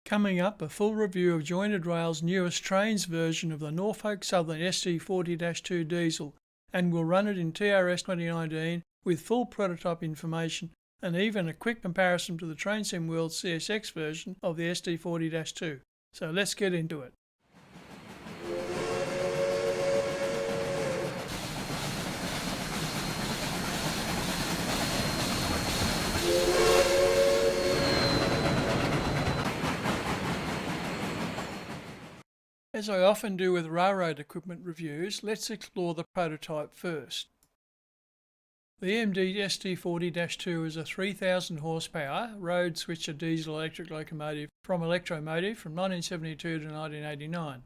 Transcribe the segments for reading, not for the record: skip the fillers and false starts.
Coming up, a full review of Jointed Rail's newest Trainz version of the Norfolk Southern SD40-2 diesel, and we'll run it in TRS2019 with full prototype information and even a quick comparison to the Trainz World CSX version of the SD40-2. So let's get into it. As I often do with railroad equipment reviews, let's explore the prototype first. The EMD SD40-2 is a 3,000 horsepower road switcher diesel electric locomotive from Locomotive from 1972 to 1989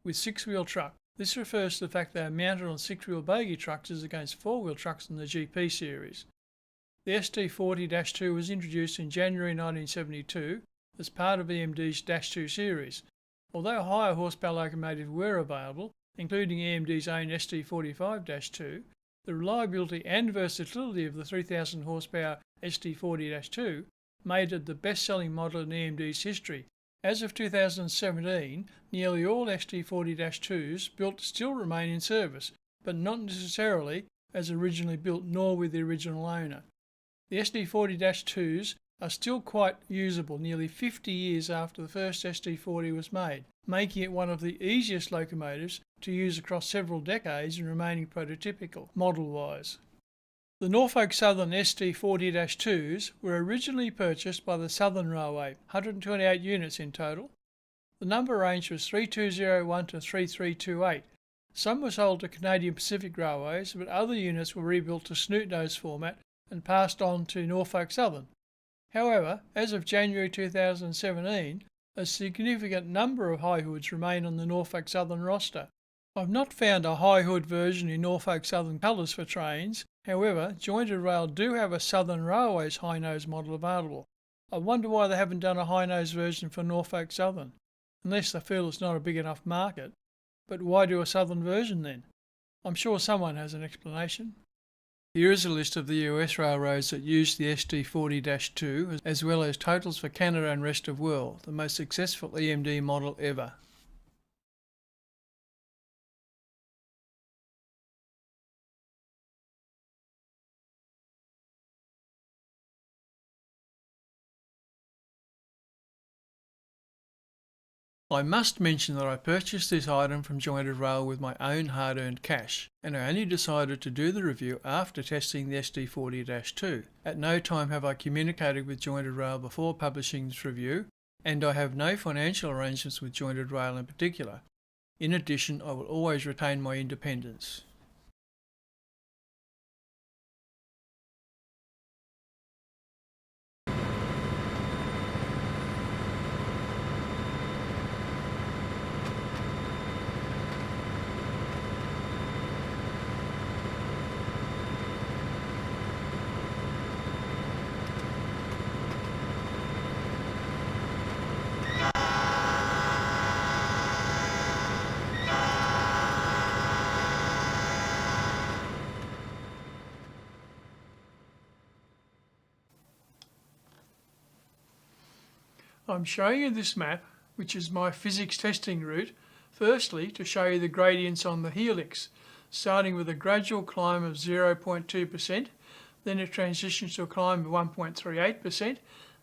with 6-wheel truck. This refers to the fact they are mounted on 6-wheel bogie trucks as against 4-wheel trucks in the GP series. The SD40-2 was introduced in January 1972 as part of EMD's -2 series. Although higher horsepower locomotives were available, including EMD's own SD45-2, the reliability and versatility of the 3,000 horsepower SD40-2 made it the best-selling model in EMD's history. As of 2017, nearly all SD40-2s built still remain in service, but not necessarily as originally built nor with the original owner. The SD40-2s are still quite usable nearly 50 years after the first SD40 was made, making it one of the easiest locomotives to use across several decades and remaining prototypical, model-wise. The Norfolk Southern SD40-2s were originally purchased by the Southern Railway, 128 units in total. The number range was 3201 to 3328. Some were sold to Canadian Pacific Railways, but other units were rebuilt to snoot nose format and passed on to Norfolk Southern. However, as of January 2017, a significant number of high hoods remain on the Norfolk Southern roster. I've not found a high hood version in Norfolk Southern colours for Trainz. However, Jointed Rail do have a Southern Railways high nose model available. I wonder why they haven't done a high nose version for Norfolk Southern, unless they feel it's not a big enough market. But why do a Southern version then? I'm sure someone has an explanation. Here is a list of the US railroads that use the SD40-2 as well as totals for Canada and rest of world, the most successful EMD model ever. I must mention that I purchased this item from Jointed Rail with my own hard-earned cash, and I only decided to do the review after testing the SD40-2. At no time have I communicated with Jointed Rail before publishing this review, and I have no financial arrangements with Jointed Rail in particular. In addition, I will always retain my independence. I'm showing you this map, which is my physics testing route, firstly to show you the gradients on the helix, starting with a gradual climb of 0.2%, then it transitions to a climb of 1.38%,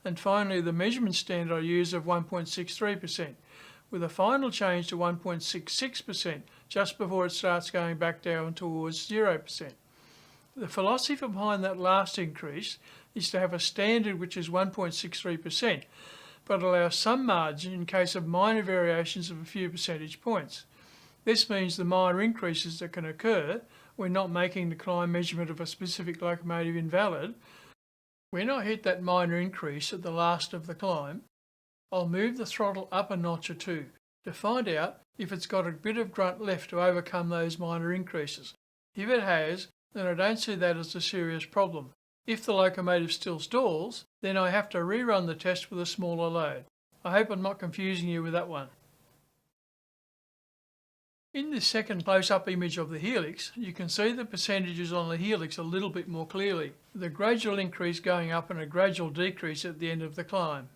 and finally the measurement standard I use of 1.63%, with a final change to 1.66% just before it starts going back down towards 0%. The philosophy behind that last increase is to have a standard which is 1.63%, but allow some margin in case of minor variations of a few percentage points. This means the minor increases that can occur when not making the climb measurement of a specific locomotive invalid. When I hit that minor increase at the last of the climb, I'll move the throttle up a notch or two to find out if it's got a bit of grunt left to overcome those minor increases. If it has, then I don't see that as a serious problem. If the locomotive still stalls, then I have to rerun the test with a smaller load. I hope I'm not confusing you with that one. In this second close-up image of the helix, you can see the percentages on the helix a little bit more clearly, with a gradual increase going up and a gradual decrease at the end of the climb.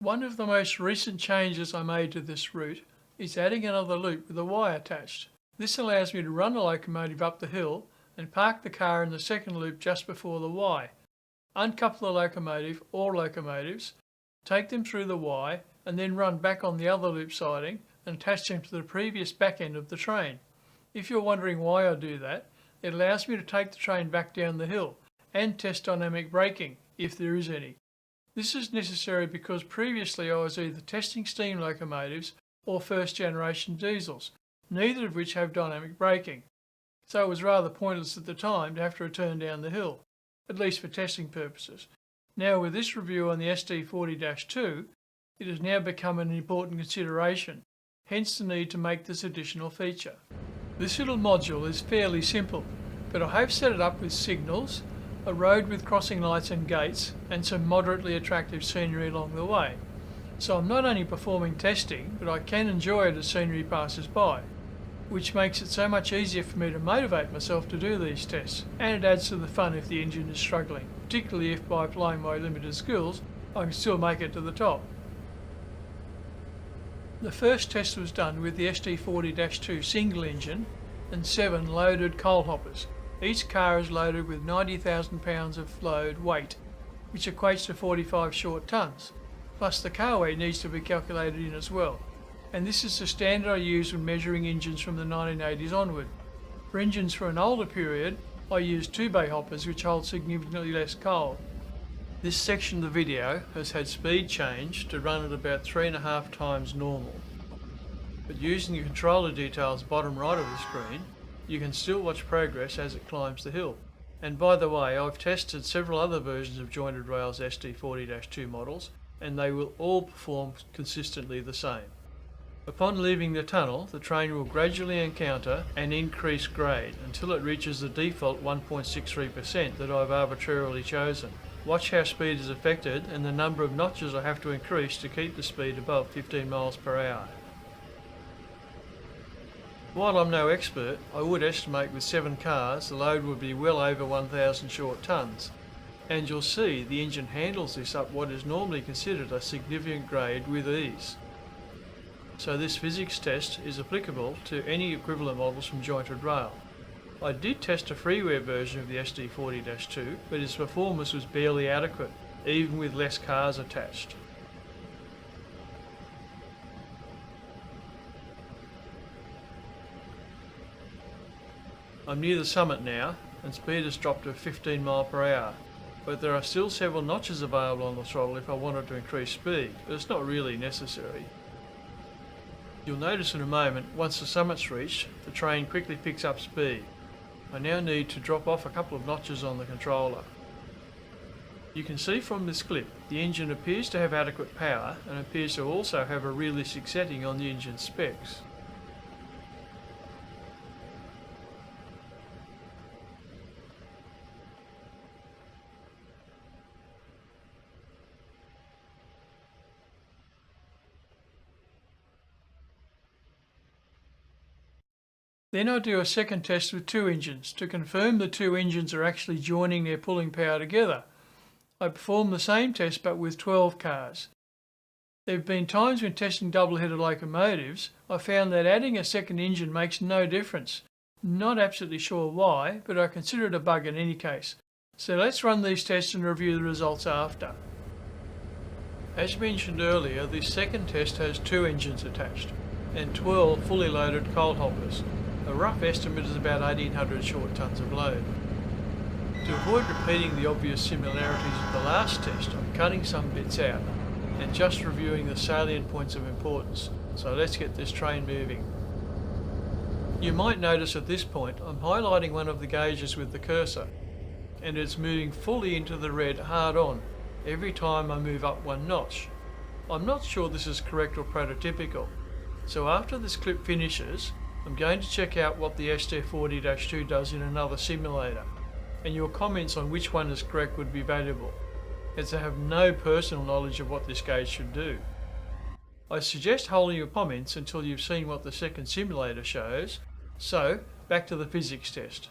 One of the most recent changes I made to this route is adding another loop with a Y attached. This allows me to run the locomotive up the hill and park the car in the second loop just before the Y. Uncouple the locomotive or locomotives, take them through the Y and then run back on the other loop siding and attach them to the previous back end of the train. If you're wondering why I do that, it allows me to take the train back down the hill and test dynamic braking, if there is any. This is necessary because previously I was either testing steam locomotives or first generation diesels, neither of which have dynamic braking. So it was rather pointless at the time to have to return down the hill, at least for testing purposes. Now with this review on the SD40-2, it has now become an important consideration, hence the need to make this additional feature. This little module is fairly simple, but I have set it up with signals, a road with crossing lights and gates, and some moderately attractive scenery along the way. So I'm not only performing testing, but I can enjoy it as scenery passes by, which makes it so much easier for me to motivate myself to do these tests, and it adds to the fun if the engine is struggling, particularly if by applying my limited skills I can still make it to the top. The first test was done with the SD40-2 single engine and 7 loaded coal hoppers. Each car is loaded with 90,000 pounds of load weight, which equates to 45 short tonnes, plus the car weight needs to be calculated in as well. And this is the standard I use when measuring engines from the 1980s onward. For engines from an older period, I use 2-bay hoppers which hold significantly less coal. This section of the video has had speed change to run at about 3.5 times normal. But using the controller details bottom right of the screen, you can still watch progress as it climbs the hill. And by the way, I've tested several other versions of jointed rails SD40-2 models, and they will all perform consistently the same. Upon leaving the tunnel, the train will gradually encounter an increased grade until it reaches the default 1.63% that I've arbitrarily chosen. Watch how speed is affected and the number of notches I have to increase to keep the speed above 15 miles per hour. While I'm no expert, I would estimate with 7 cars the load would be well over 1,000 short tonnes. And you'll see the engine handles this up what is normally considered a significant grade with ease. So this physics test is applicable to any equivalent models from jointed rail. I did test a freeware version of the SD40-2, but its performance was barely adequate, even with less cars attached. I'm near the summit now, and speed has dropped to 15 miles per hour, but there are still several notches available on the throttle if I wanted to increase speed, but it's not really necessary. You'll notice in a moment, once the summit's reached, the train quickly picks up speed. I now need to drop off a couple of notches on the controller. You can see from this clip, the engine appears to have adequate power and appears to also have a realistic setting on the engine specs. Then I do a second test with 2 engines to confirm the 2 engines are actually joining their pulling power together. I perform the same test but with 12 cars. There have been times when testing double-headed locomotives, I found that adding a second engine makes no difference. Not absolutely sure why, but I consider it a bug in any case. So let's run these tests and review the results after. As mentioned earlier, this second test has 2 engines attached and 12 fully loaded coal hoppers. A rough estimate is about 1,800 short tonnes of load. To avoid repeating the obvious similarities of the last test, I'm cutting some bits out and just reviewing the salient points of importance. So let's get this train moving. You might notice at this point I'm highlighting one of the gauges with the cursor, and it's moving fully into the red hard on every time I move up 1 notch. I'm not sure this is correct or prototypical, so after this clip finishes, I'm going to check out what the SD40-2 does in another simulator, and your comments on which one is correct would be valuable, as I have no personal knowledge of what this gauge should do. I suggest holding your comments until you've seen what the second simulator shows, so back to the physics test.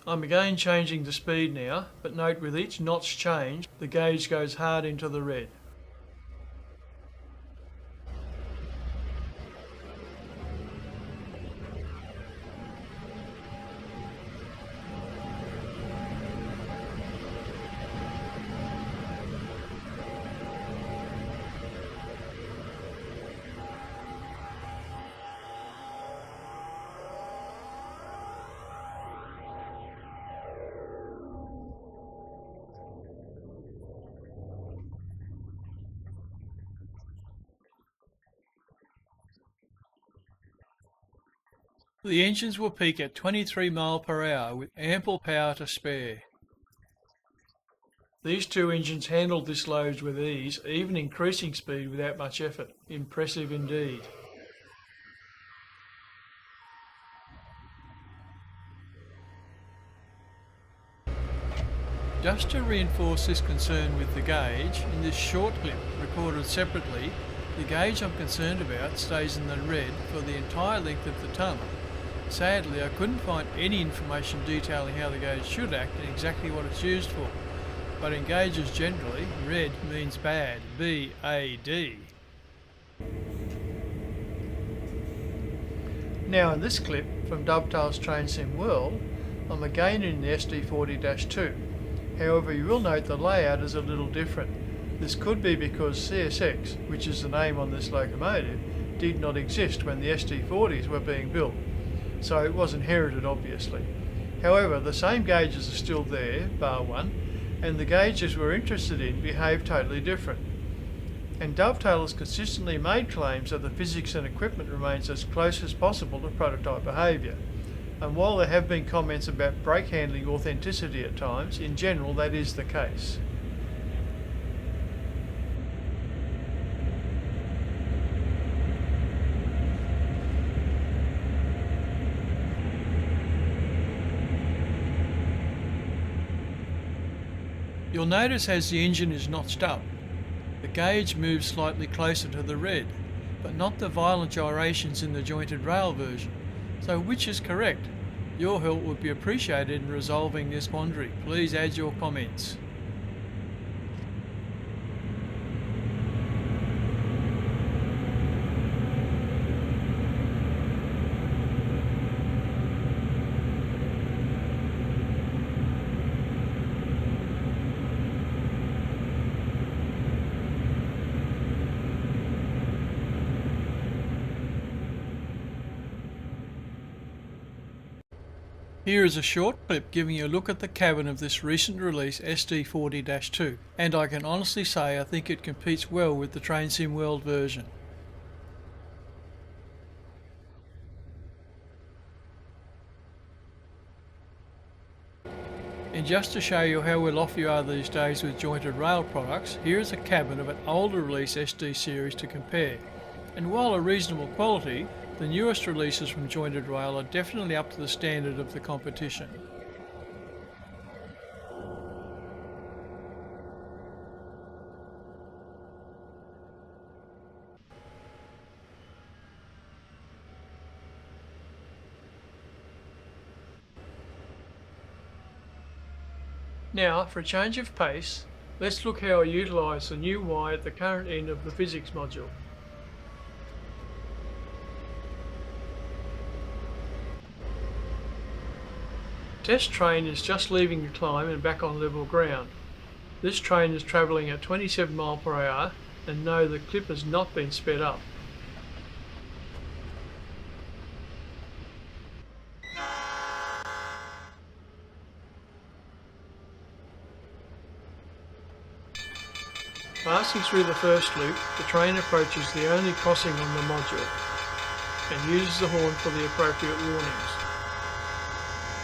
I'm again changing the speed now, but note with each notch change, the gauge goes hard into the red. The engines will peak at 23 mph with ample power to spare. These two engines handled this load with ease, even increasing speed without much effort. Impressive indeed. Just to reinforce this concern with the gauge, in this short clip recorded separately, the gauge I'm concerned about stays in the red for the entire length of the tunnel. Sadly, I couldn't find any information detailing how the gauge should act and exactly what it's used for. But in gauges generally, red means bad, B-A-D. Now in this clip from Dovetail's Train Sim World, I'm again in the SD40-2. However, you will note the layout is a little different. This could be because CSX, which is the name on this locomotive, did not exist when the SD40s were being built, so it was inherited obviously. However, the same gauges are still there, bar one, and the gauges we're interested in behave totally different. And Dovetail has consistently made claims that the physics and equipment remains as close as possible to prototype behaviour. And while there have been comments about brake handling authenticity at times, in general that is the case. You'll notice as the engine is notched up, the gauge moves slightly closer to the red, but not the violent gyrations in the jointed rail version. So which is correct? Your help would be appreciated in resolving this quandary. Please add your comments. Here is a short clip giving you a look at the cabin of this recent release SD40-2, and I can honestly say I think it competes well with the Train Sim World version. And just to show you how well off you are these days with jointed rail products, here is a cabin of an older release SD series to compare. And while a reasonable quality, the newest releases from jointed rail are definitely up to the standard of the competition. Now, for a change of pace, let's look how I utilise the new Y at the current end of the physics module. Test train is just leaving the climb and back on level ground. This train is travelling at 27 mph, and no, the clip has not been sped up. Passing through the first loop, the train approaches the only crossing on the module and uses the horn for the appropriate warnings.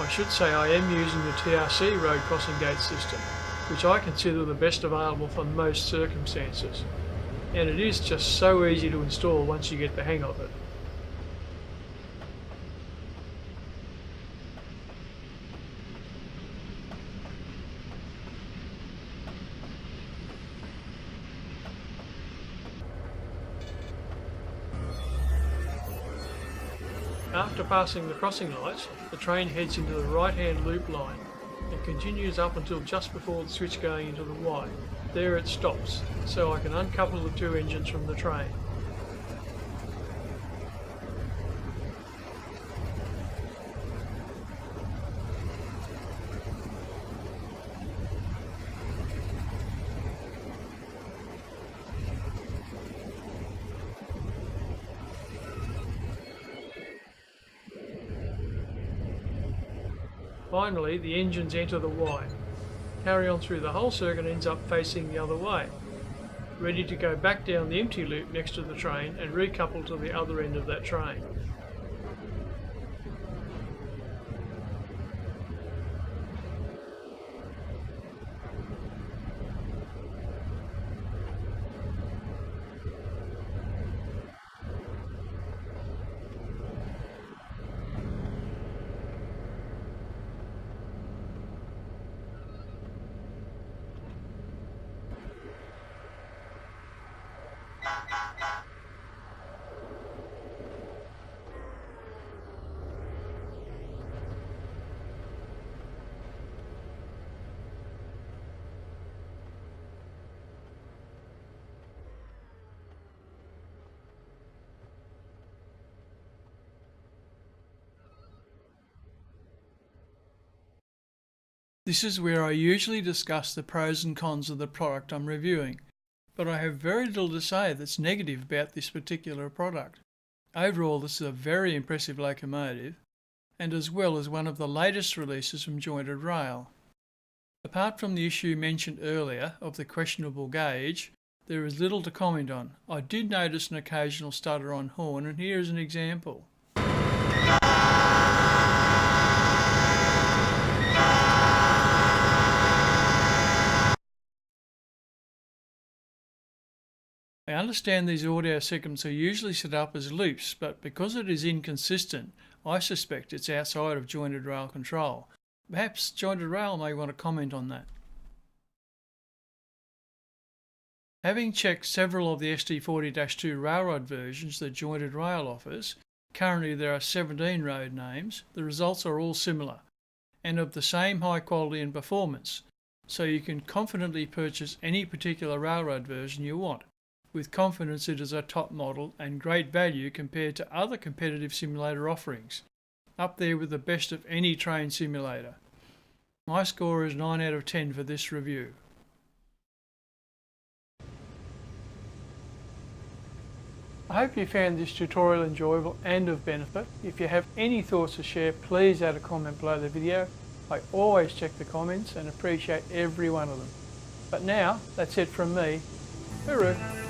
I should say I am using the TRC road crossing gate system, which I consider the best available for most circumstances, and it is just so easy to install once you get the hang of it. After passing the crossing lights, the train heads into the right-hand loop line and continues up until just before the switch going into the Y. There it stops, so I can uncouple the two engines from the train. Finally, the engines enter the Y. Carry on through the whole circuit ends up facing the other way, ready to go back down the empty loop next to the train and recouple to the other end of that train. This is where I usually discuss the pros and cons of the product I'm reviewing, but I have very little to say that's negative about this particular product. Overall, this is a very impressive locomotive, and as well as one of the latest releases from Jointed Rail. Apart from the issue mentioned earlier of the questionable gauge, there is little to comment on. I did notice an occasional stutter on horn, and here is an example. I understand these audio segments are usually set up as loops, but because it is inconsistent, I suspect it's outside of Jointed Rail control. Perhaps Jointed Rail may want to comment on that. Having checked several of the SD40-2 railroad versions that Jointed Rail offers, currently there are 17 road names, the results are all similar, and of the same high quality and performance, so you can confidently purchase any particular railroad version you want. With confidence it is a top model and great value compared to other competitive simulator offerings, up there with the best of any train simulator. My score is 9 out of 10 for this review. I hope you found this tutorial enjoyable and of benefit. If you have any thoughts to share, please add a comment below the video. I always check the comments and appreciate every one of them. But now, that's it from me. Hooroo!